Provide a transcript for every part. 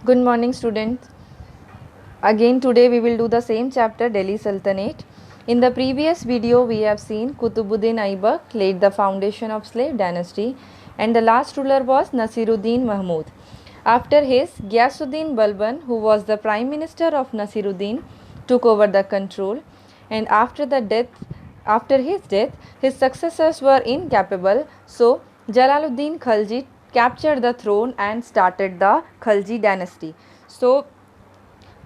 Good morning, students. Again, today we will do the same chapter, Delhi Sultanate. In the previous video, we have seen Kutubuddin Aibak laid the foundation of slave dynasty, and the last ruler was Nasiruddin Mahmud. After his, Ghiyasuddin Balban, who was the prime minister of Nasiruddin, took over the control, and after his death, his successors were incapable. So Jalaluddin Khalji captured the throne and started the Khalji dynasty. So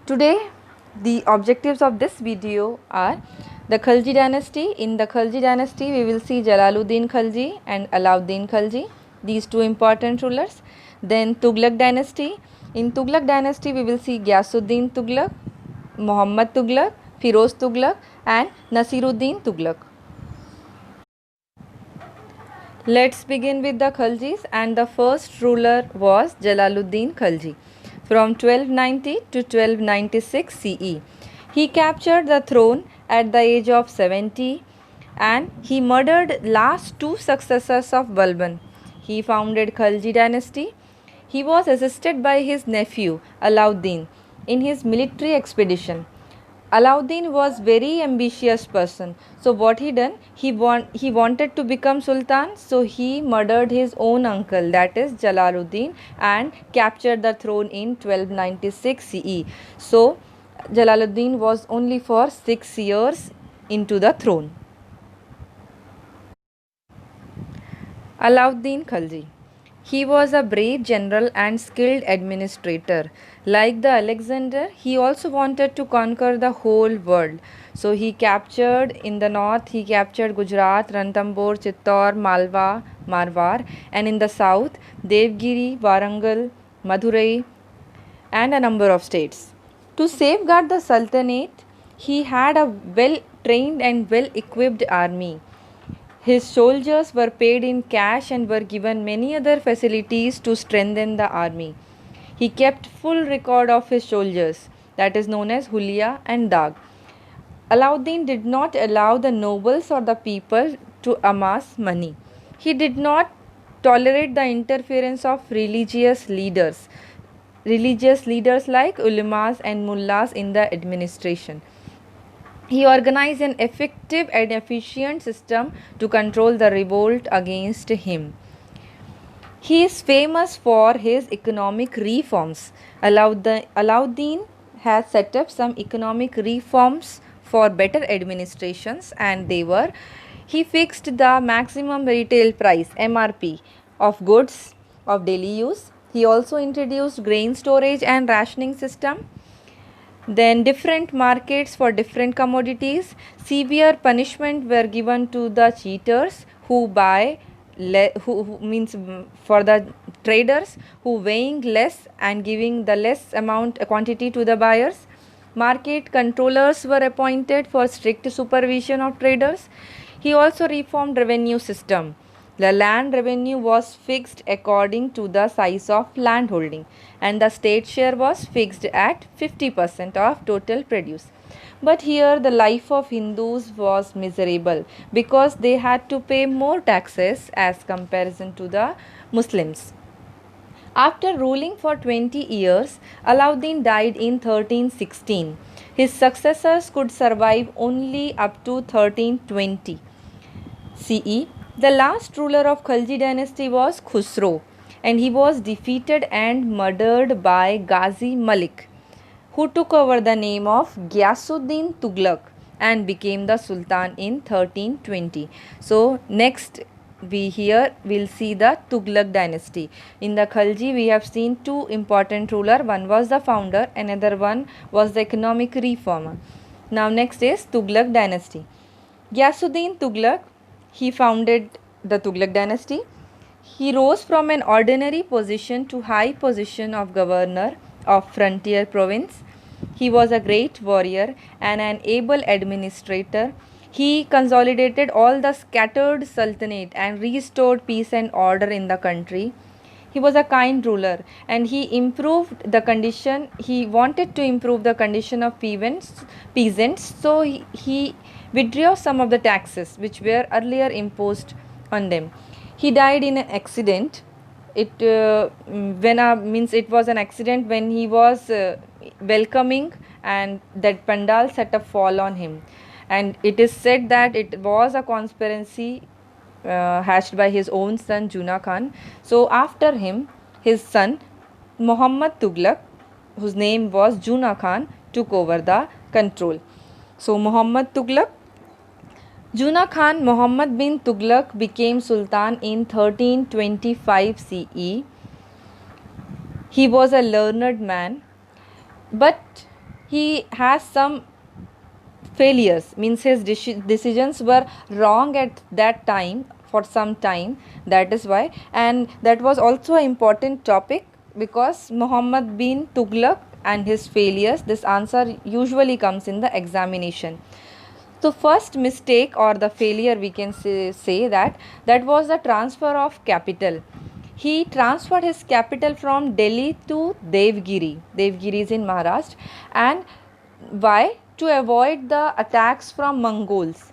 today the objectives of this video are the Khalji dynasty. In the Khalji dynasty we will see Jalaluddin Khalji and Alauddin Khalji, these two important rulers. Then Tughlaq dynasty. In Tughlaq dynasty we will see Ghiyasuddin Tughlaq, Muhammad Tughlaq, Firoz Tughlaq and Nasiruddin Tughlaq. Let's begin with the Khaljis, and the first ruler was Jalaluddin Khalji from 1290 to 1296 CE. He captured the throne at the age of 70 and he murdered last two successors of Balban. He founded Khalji dynasty. He was assisted by his nephew Alauddin in his military expedition. Alauddin was very ambitious person. So what he done? He wanted to become Sultan. So he murdered his own uncle, that is Jalaluddin, and captured the throne in 1296 CE. So Jalaluddin was only for 6 years into the throne. Alauddin Khalji. He was a brave general and skilled administrator. Like the Alexander, he also wanted to conquer the whole world. So he captured in the north, he captured Gujarat, Ranthambore, Chittor, Malwa, Marwar, and in the south, Devgiri, Warangal, Madurai, and a number of states. To safeguard the Sultanate, he had a well-trained and well-equipped army. His soldiers were paid in cash and were given many other facilities to strengthen the army. He kept full record of his soldiers, that is known as Hulia and Dag. Alauddin did not allow the nobles or the people to amass money. He did not tolerate the interference of religious leaders like ulamas and mullahs in the administration. He organized an effective and efficient system to control the revolt against him. He is famous for his economic reforms. Alauddin has set up some economic reforms for better administrations, and they were: he fixed the maximum retail price MRP of goods of daily use. He also introduced grain storage and rationing system. Then different markets for different commodities. Severe punishment were given to the cheaters who buy who means for the traders who weighing less and giving the less amount quantity to the buyers. Market controllers were appointed for strict supervision of traders. He also reformed revenue system. The land revenue was fixed according to the size of land holding, and the state share was fixed at 50% of total produce. But here the life of Hindus was miserable because they had to pay more taxes as comparison to the Muslims. After ruling for 20 years, Alauddin died in 1316. His successors could survive only up to 1320 CE. The last ruler of Khalji dynasty was Khusro, and he was defeated and murdered by Ghazi Malik, who took over the name of Ghiyasuddin Tughlaq and became the Sultan in 1320. So next we'll see the Tughlaq dynasty. In the Khalji we have seen two important rulers. One was the founder, another one was the economic reformer. Now next is Tughlaq dynasty. Ghiyasuddin Tughlaq, he founded the Tughlaq dynasty. He rose from an ordinary position to high position of governor of frontier province. He was a great warrior and an able administrator. He consolidated all the scattered sultanate and restored peace and order in the country. He was a kind ruler and he improved the condition. He wanted to improve the condition of peasants, so he withdrew some of the taxes which were earlier imposed on them. He died in an accident when means it was an accident when he was welcoming, and that pandal set a fall on him, and it is said that it was a conspiracy hatched by his own son Juna Khan. So after him, his son Muhammad Tughlaq, whose name was Juna Khan, took over the control. So Muhammad Tughlaq, Juna Khan Muhammad bin Tughlaq became Sultan in 1325 CE. He was a learned man, but he has some failures, means his decisions were wrong at that time for some time. That is why, and that was also an important topic, because Muhammad bin Tughlaq and his failures, this answer usually comes in the examination. So first mistake or the failure, we can say that was the transfer of capital. He transferred his capital from Delhi to Devgiri. Devgiri is in Maharashtra. And why? To avoid the attacks from Mongols.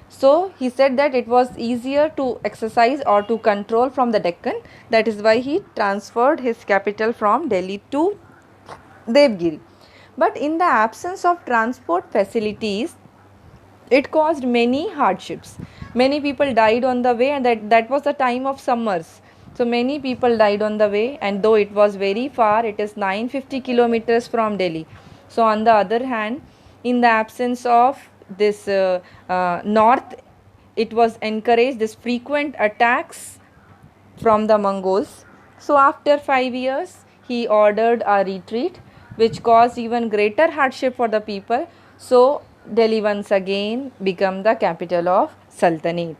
So he said that it was easier to exercise or to control from the Deccan. That is why he transferred his capital from Delhi to Devgiri. But in the absence of transport facilities, it caused many hardships. Many people died on the way, and that was the time of summers. So many people died on the way, and though it was very far, it is 950 kilometers from Delhi. So on the other hand, in the absence of this north, it was encouraged this frequent attacks from the Mongols. So after 5 years, he ordered a retreat, which caused even greater hardship for the people. So Delhi once again became the capital of Sultanate.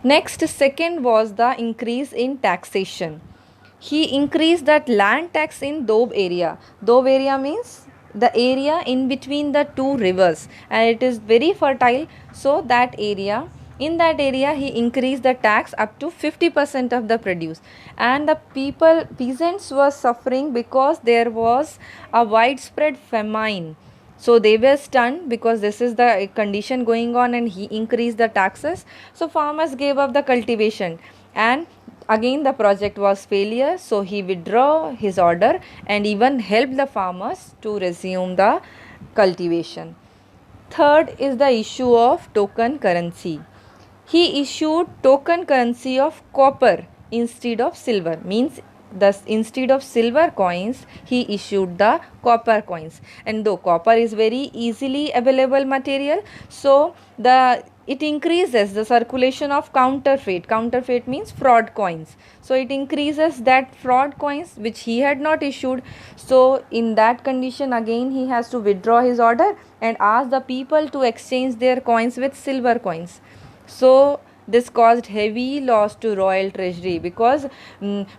Next, second was the increase in taxation. He increased that land tax in Doab area. Doab area means the area in between the two rivers, and it is very fertile. So that area, in that area, he increased the tax up to 50% of the produce, and the peasants were suffering because there was a widespread famine. So they were stunned because this is the condition going on, and he increased the taxes. So farmers gave up the cultivation, and again the project was failure. So he withdrew his order and even helped the farmers to resume the cultivation. Third is the issue of token currency. He issued token currency of copper instead of silver, means thus instead of silver coins he issued the copper coins. And though copper is very easily available material, so it increases the circulation of counterfeit means fraud coins. So it increases that fraud coins which he had not issued. So in that condition, again he has to withdraw his order and ask the people to exchange their coins with silver coins. So this caused heavy loss to royal treasury, because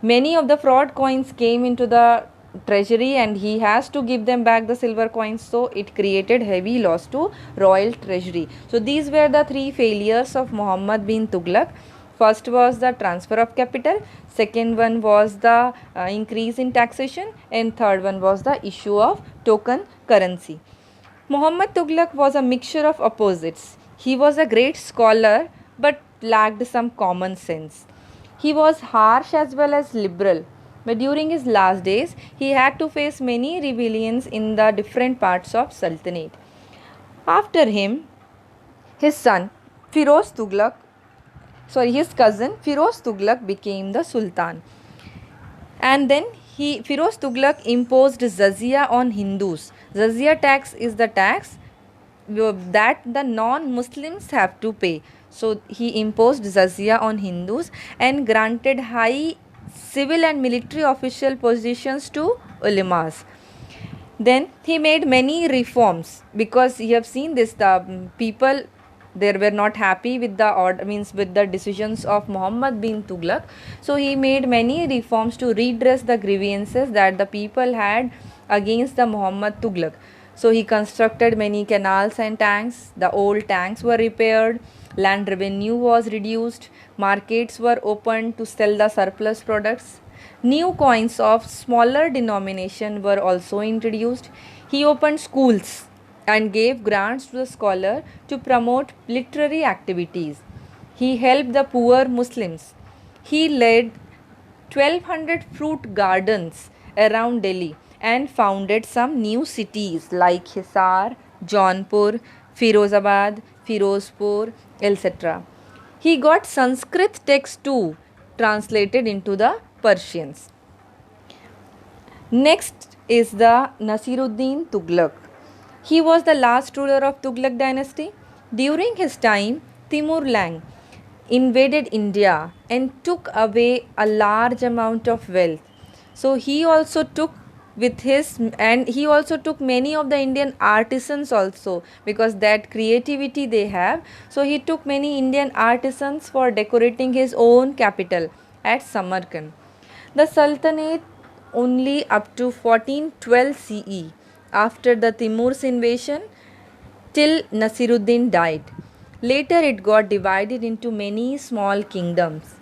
many of the fraud coins came into the treasury and he has to give them back the silver coins. So it created heavy loss to royal treasury. So these were the three failures of Muhammad bin Tughlaq. First was the transfer of capital, second one was the increase in taxation, and third one was the issue of token currency. Muhammad Tughlaq was a mixture of opposites. He was a great scholar but lacked some common sense. He was harsh as well as liberal, but during his last days, he had to face many rebellions in the different parts of Sultanate. After him, his son Firoz Tughlaq, his cousin Firoz Tughlaq became the Sultan. And then Firoz Tughlaq imposed jizya on Hindus. Jizya tax is the tax that the non-Muslims have to pay. So he imposed jizya on Hindus and granted high civil and military official positions to ulamas. Then he made many reforms, because you have seen this, the people they were not happy with the order, means with the decisions of Muhammad bin Tughlaq. So he made many reforms to redress the grievances that the people had against the Muhammad Tughlaq. So he constructed many canals and tanks. The old tanks were repaired. Land revenue was reduced. Markets were opened to sell the surplus products. New coins of smaller denomination were also introduced. He opened schools and gave grants to the scholar to promote literary activities. He helped the poor Muslims. He led 1200 fruit gardens around Delhi and founded some new cities like Hisar, Jaunpur, Firozabad, Firozpur, etc. He got Sanskrit texts too translated into the Persians. Next is the Nasiruddin Tughlaq. He was the last ruler of Tughlaq dynasty. During his time, Timur Lenk invaded India and took away a large amount of wealth. So he also took with his, and he also took many of the Indian artisans also, because that creativity they have. So he took many Indian artisans for decorating his own capital at Samarkand. The Sultanate only up to 1412 CE, after the Timur's invasion, till Nasiruddin died. Later it got divided into many small kingdoms.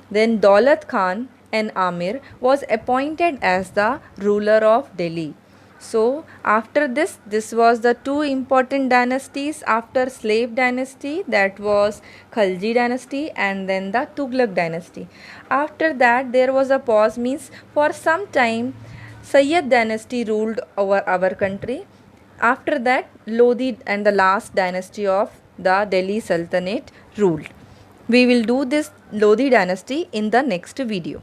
Then Daulat Khan, an Amir, was appointed as the ruler of Delhi. So after this was the two important dynasties after slave dynasty, that was Khalji dynasty and then the Tughlaq dynasty. After that there was a pause, means for some time Sayyid dynasty ruled over our country. After that Lodi and the last dynasty of the Delhi Sultanate ruled. We will do this Lodi dynasty in the next video.